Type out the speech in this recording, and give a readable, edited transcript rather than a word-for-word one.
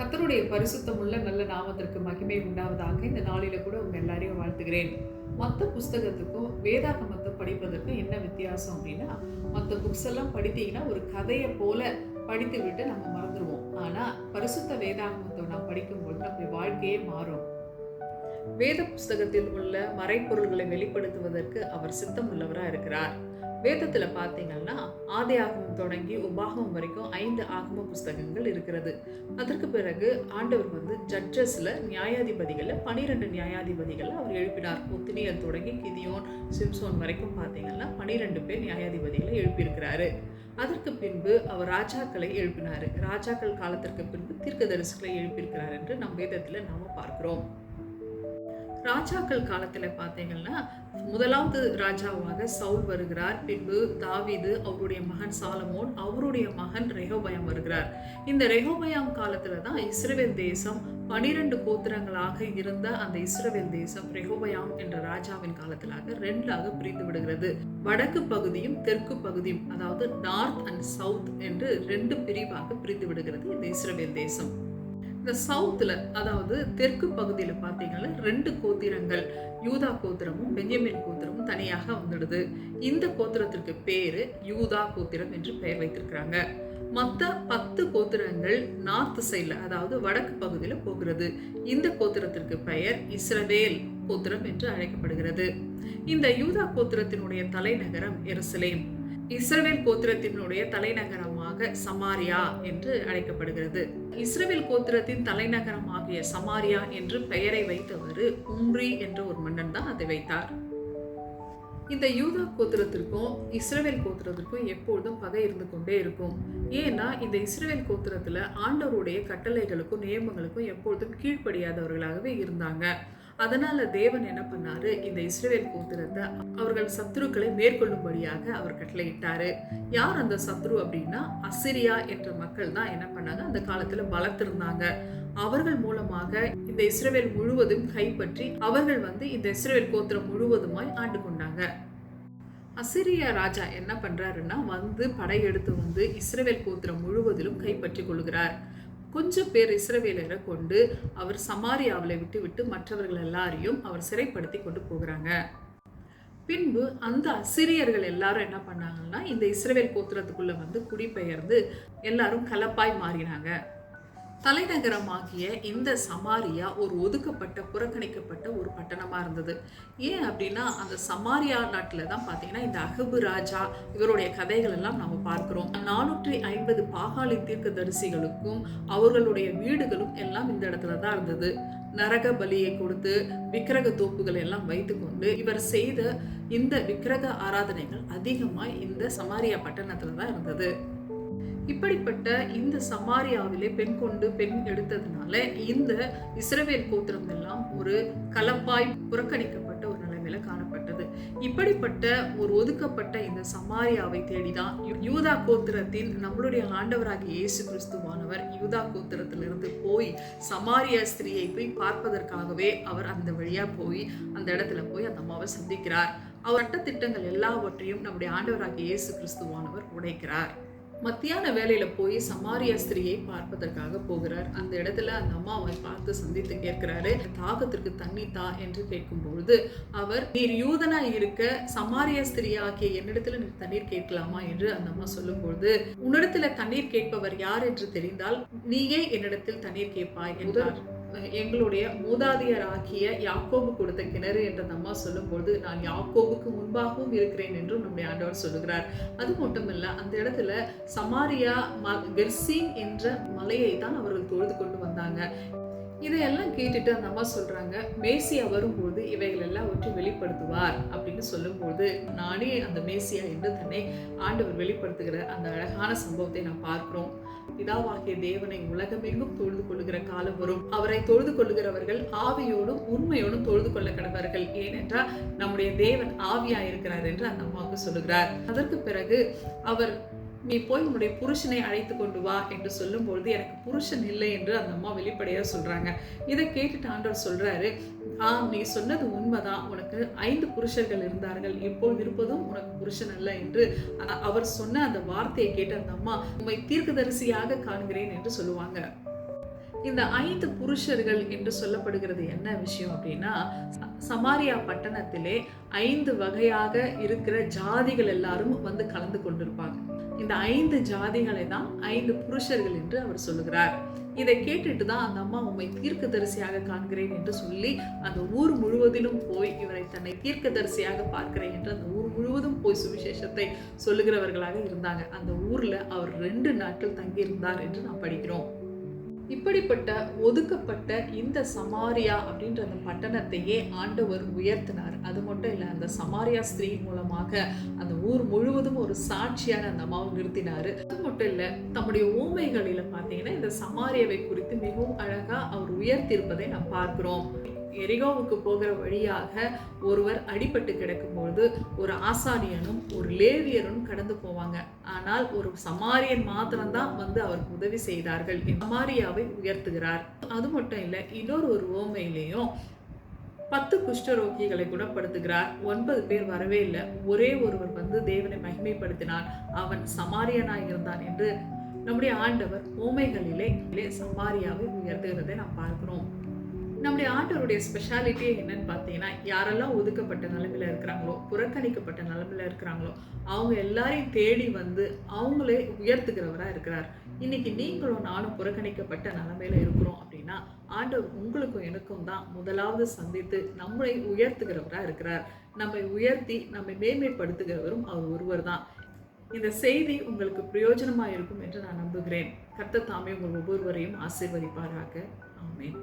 கர்த்தருடைய பரிசுத்தமுள்ள நல்ல நாமத்திற்கு மகிமை உண்டாவதாக. இந்த நாளில கூட உங்க எல்லாரையும் வாழ்த்துகிறேன். மற்ற புஸ்தகத்துக்கும் வேதாகமத்தை படிப்பதற்கும் என்ன வித்தியாசம் அப்படின்னா, மற்ற புக்ஸ் எல்லாம் படித்தீங்கன்னா ஒரு கதையை போல படித்து விட்டு நம்ம மறந்துடுவோம். ஆனா பரிசுத்த வேதாகமத்தை நாம் படிக்கும்போது நம்முடைய வாழ்க்கையே மாறும். வேத புஸ்தகத்தில் உள்ள மறைப்பொருள்களை வெளிப்படுத்துவதற்கு அவர் சித்தம் உள்ளவராக இருக்கிறார். வேதத்துல பார்த்தீங்கன்னா ஆதி ஆகமம் தொடங்கி உபாகமம் வரைக்கும் 5 ஆகம புஸ்தகங்கள் இருக்கிறது. அதற்கு பிறகு ஆண்டவர் ஜட்ஜஸ்ல நியாயாதிபதிகள்ல 12 நியாயாதிபதிகளை அவர் எழுப்பினார். ஒத்தினியல் தொடங்கி கிதியோன் சிம்சோன் வரைக்கும் பார்த்தீங்கன்னா 12 பேர் நியாயாதிபதிகளை எழுப்பியிருக்கிறாரு. அதற்கு பின்பு அவர் ராஜாக்களை எழுப்பினாரு. ராஜாக்கள் காலத்திற்கு பின்பு தீர்க்கதரிசிகளை எழுப்பியிருக்கிறார் என்று நம் வேதத்துல நாம பார்க்கிறோம். ராஜாக்கள் காலத்துல பார்த்தீங்கன்னா முதலாவது ராஜாவாக சவுல் வருகிறார். பின்பு தாவீது, அவருடைய மகன் சாலமோன், அவருடைய மகன் ரெகோபயாம் வருகிறார். இந்த ரெகோபயாம் காலத்துல தான் இஸ்ரவேல் தேசம் 12 கோத்திரங்களாக இருந்த அந்த இஸ்ரவேல் தேசம் ரெகோபயாம் என்ற ராஜாவின் காலத்திலாக 2ஆக பிரிந்து விடுகிறது. வடக்கு பகுதியும் தெற்கு பகுதியும், அதாவது நார்த் அண்ட் சவுத் என்று 2 பிரிவாக பிரிந்து விடுகிறது இந்த இஸ்ரவேல் தேசம். இந்த சவுத்துல, அதாவது தெற்கு பகுதியில பாத்தீங்கன்னா 2 கோத்திரங்கள், யூதா கோத்திரமும் பென்யமீன் கோத்திரமும் தனியாக வந்துடுது. இந்த கோத்திரத்திற்கு பேரு யூதா கோத்திரம் என்று பெயர் வைத்திருக்கிறாங்க. மற்ற 10 கோத்திரங்கள் நார்த் சைட்ல, அதாவது வடக்கு பகுதியில போகிறது. இந்த கோத்திரத்திற்கு பெயர் இஸ்ரவேல் கோத்திரம் என்று அழைக்கப்படுகிறது. இந்த யூதா கோத்திரத்தினுடைய தலைநகரம் எருசலேம். இஸ்ரவேல் கோத்திரத்தினுடைய தலைநகரமாக சமாரியா என்று அழைக்கப்படுகிறது. இஸ்ரவேல் கோத்திரத்தின் தலைநகரமாகிய சமாரியா என்று பெயரை வைத்தவர் உம்ரி என்ற ஒரு மன்னன் தான் அதை வைத்தார். இந்த யூதா கோத்திரத்திற்கும் இஸ்ரவேல் கோத்திரத்திற்கும் எப்பொழுதும் பகை இருந்து கொண்டே இருக்கும். ஏன்னா இந்த இஸ்ரவேல் கோத்திரத்துல ஆண்டவருடைய கட்டளைகளுக்கும் நியமங்களுக்கும் எப்பொழுதும் கீழ்ப்படியாதவர்களாகவே இருந்தாங்க. அதனால தேவன் என்ன பண்ணாரு, இந்த இஸ்ரவேல் கோத்திரத்தை அவர்கள் சத்துருக்களை மேற்கொள்ளும்படியாக அவர் கட்டளையிட்டாரு. யார் அந்த சத்ரு அப்படின்னா, அசிரியா என்ற மக்கள் தான் என்ன பண்ணாங்க, அந்த காலத்துல பலத்திருந்தாங்க. அவர்கள் மூலமாக இந்த இஸ்ரவேல் முழுவதும் கைப்பற்றி அவர்கள் இந்த இஸ்ரவேல் கோத்திரம் முழுவதுமாய் ஆண்டு கொண்டாங்க. அசிரியா ராஜா என்ன பண்றாருன்னா படையெடுத்து இஸ்ரவேல் கோத்திரம் முழுவதிலும் கைப்பற்றி கொள்கிறார். கொஞ்சம் பேர் இஸ்ரவேலரை கொண்டு அவர் சமாரியாவில் விட்டு மற்றவர்கள் எல்லாரையும் அவர் சிறைப்படுத்தி கொண்டு போகிறாங்க. பின்பு அந்த அசிரியர்கள் எல்லாரும் என்ன பண்ணாங்கன்னா, இந்த இஸ்ரவேல் கோத்திரத்துக்குள்ள குடிபெயர்ந்து எல்லாரும் கலப்பாய் மாறினாங்க. தலைநகரமாகிய இந்த சமாரியா ஒரு ஒதுக்கப்பட்ட புறக்கணிக்கப்பட்ட ஒரு பட்டணமா இருந்தது. ஏன் அப்படின்னா, அந்த சமாரியா நாட்டில் தான் பார்த்தீங்கன்னா இந்த அகபு ராஜா இவருடைய கதைகள் எல்லாம் நம்ம பார்க்கிறோம். 450 பாகாலி தீர்க்க தரிசிகளுக்கும் அவர்களுடைய வீடுகளும் எல்லாம் இந்த இடத்துல தான் இருந்தது. நரக பலியை கொடுத்து விக்கிரக தோப்புகள் எல்லாம் வைத்துக்கொண்டு இவர் செய்த இந்த விக்கிரக ஆராதனைகள் அதிகமாய் இந்த சமாரியா பட்டணத்துல தான் இருந்தது. இப்படிப்பட்ட இந்த சமாரியாவிலே பெண் கொண்டு பெண் எடுத்ததுனால இந்த இஸ்ரவேல் கோத்திரம் எல்லாம் ஒரு கலப்பாய் புறக்கணிக்கப்பட்ட ஒரு நிலைமையில காணப்பட்டது. இப்படிப்பட்ட ஒரு ஒதுக்கப்பட்ட இந்த சமாரியாவை தேடிதான் யூதா கோத்திரத்தின் நம்மளுடைய ஆண்டவராகிய இயேசு கிறிஸ்துவானவர் யூதா கோத்திரத்திலிருந்து போய் சமாரியா ஸ்திரியை போய் பார்ப்பதற்காகவே அவர் அந்த வழியா போய் அந்த இடத்துல போய் அந்த அம்மாவை சந்திக்கிறார். அவர் சட்டத்திட்டங்கள் எல்லாவற்றையும் நம்முடைய ஆண்டவராகிய இயேசு கிறிஸ்துவானவர் உடைக்கிறார். மத்தியான வேலையில போய் சமாரியா ஸ்திரியை பார்ப்பதற்காக போகிறார். அந்த இடத்துல அந்த அம்மாவை பார்த்து சந்தித்து கேட்கிறாரு, தாகத்திற்கு தண்ணி தா என்று கேட்கும் பொழுது அவர், நீர் யூதனா இருக்க சமாரியா ஸ்திரி ஆகிய என்னிடத்துல நீர் தண்ணீர் கேட்கலாமா என்று அந்த அம்மா சொல்லும் பொழுது, உன்னிடத்துல தண்ணீர் கேட்பவர் யார் என்று தெரிந்தால் நீயே என்னிடத்தில் தண்ணீர் கேட்பாய் என்றார். எங்களுடைய மூதாதையர் ஆகிய யாக்கோபு கொடுத்த கிணறு என்று அந்த அம்மா சொல்லும்போது, நான் யாக்கோபுக்கு முன்பாகவும் இருக்கிறேன் என்றும் நம்முடைய ஆண்டவர் சொல்லுகிறார். அது மட்டுமல்ல, அந்த இடத்துல சமாரியா கெர்சீம் என்ற மலையை தான் அவர்கள் தொழுது கொண்டு வந்தாங்க. இதையெல்லாம் கேட்டுட்டு அந்த அம்மா சொல்றாங்க, மேசியா வரும்போது இவைகள் எல்லாவற்றையும் வெளிப்படுத்துவார் அப்படின்னு சொல்லும்போது, நானே அந்த மேசியா என்று தன்னை ஆண்டவர் வெளிப்படுத்துகிற அந்த அழகான சம்பவத்தை நாம் பார்க்கிறோம். பிதாவாகிய தேவனை உலகமெங்கும் தொழுது கொள்ளுகிற காலம் வரும். அவரை தொழுது கொள்ளுகிறவர்கள் ஆவியோடும் உண்மையோடும் தொழுது கொள்ள கடவர்கள். ஏனென்றால் நம்முடைய தேவன் ஆவியா இருக்கிறார் என்று அந்த அம்மாவுக்கு சொல்லுகிறார். அதற்கு பிறகு அவர், நீ போய் உன்னுடைய புருஷனை அழைத்து கொண்டு வா என்று சொல்லும் பொழுது, எனக்கு புருஷன் இல்லை என்று அந்த அம்மா வெளிப்படையா சொல்றாங்க. இதை கேட்டுட்டு ஆண்டவர் சொல்றாரு, நீ சொன்னது உண்மைதான், உனக்கு 5 புருஷர்கள் இருந்தார்கள், இப்போது இருப்பதும் உனக்கு புருஷன் அல்ல என்று அவர் சொன்ன அந்த வார்த்தையை கேட்டு அந்த அம்மா, உம்மை தீர்க்கதரிசியாக காண்கிறேன் என்று சொல்லுவாங்க. இந்த 5 புருஷர்கள் என்று சொல்லப்படுகிறது என்ன விஷயம் அப்படின்னா, சமாரியா பட்டணத்திலே 5 வகையாக இருக்கிற ஜாதிகள் எல்லாரும் வந்து கலந்து கொண்டிருப்பாங்க. இந்த 5 ஜாதிகளை தான் 5 புருஷர்கள் என்று அவர் சொல்லுகிறார். இதை கேட்டுட்டு தான் அந்த அம்மா உம்மை தீர்க்கதரிசியாக காண்கிறேன் என்று சொல்லி அந்த ஊர் முழுவதிலும் போய் இவரை தன்னை தீர்க்கதரிசியாக பார்க்கிறேன் என்று அந்த ஊர் முழுவதும் போய் சுவிசேஷத்தை சொல்லுகிறவர்களாக இருந்தாங்க. அந்த ஊர்ல அவர் 2 நாட்கள் தங்கியிருந்தார் என்று நாம் படிக்கிறோம். இப்படிப்பட்ட ஒதுக்கப்பட்ட இந்த சமாரியா அப்படின்ற அந்த பட்டணத்தையே ஆண்டவர் உயர்த்தினார். அது மட்டும் இல்லை, அந்த சமாரியா ஸ்திரீ மூலமாக அந்த ஊர் முழுவதும் ஒரு சாட்சியான அந்த அம்மாவை நிறுத்தினாரு. அது மட்டும் இல்லை, தம்முடைய ஊமைகளில பார்த்தீங்கன்னா இந்த சமாரியாவை குறித்து மிகவும் அழகா அவர் உயர்த்தியிருப்பதை நாம் பார்க்கிறோம். எரிகோவுக்கு போகிற வழியாக ஒருவர் அடிபட்டு கிடக்கும்போது ஒரு ஆசாரியனும் ஒரு லேவியரும் கடந்து போவாங்க. ஆனால் ஒரு சமாரியன் மாத்திரம்தான் வந்து அவருக்கு உதவி செய்தார்கள். சமாரியாவை உயர்த்துகிறார். அது மட்டும் இல்லை, இன்னொரு உவமையிலையும் 10 குஷ்டரோகிகளை குணப்படுத்துகிறார். 9 பேர் வரவே இல்லை. ஒரே ஒருவர் வந்து தேவனை மகிமைப்படுத்தினான். அவன் சமாரியனாய் இருந்தான் என்று நம்முடைய ஆண்டவர் உவமைகளிலே சமாரியாவை உயர்த்துகிறதை நாம் பார்க்கிறோம். நம்முடைய ஆண்டவருடைய ஸ்பெஷாலிட்டியே என்னன்னு பார்த்தீங்கன்னா, யாரெல்லாம் ஒதுக்கப்பட்ட நிலைமையில இருக்கிறாங்களோ, புறக்கணிக்கப்பட்ட நிலைமையில இருக்கிறாங்களோ, அவங்க எல்லாரையும் தேடி வந்து அவங்களே உயர்த்துகிறவராக இருக்கிறார். இன்னைக்கு நீங்களும் நானும் புறக்கணிக்கப்பட்ட நிலைமையில இருக்கிறோம் அப்படின்னா, ஆண்டவர் உங்களுக்கும் எனக்கும் தான் முதலாவது சந்தித்து நம்மளை உயர்த்துகிறவராக இருக்கிறார். நம்மை உயர்த்தி நம்மை மேன்மைப்படுத்துகிறவரும் அவர் ஒருவர் தான். இந்த செய்தி உங்களுக்கு பிரயோஜனமாக இருக்கும் என்று நான் நம்புகிறேன். கர்த்தர் தாமே உங்கள் ஒவ்வொருவரையும் ஆசீர்வதிப்பாராக. ஆமென்.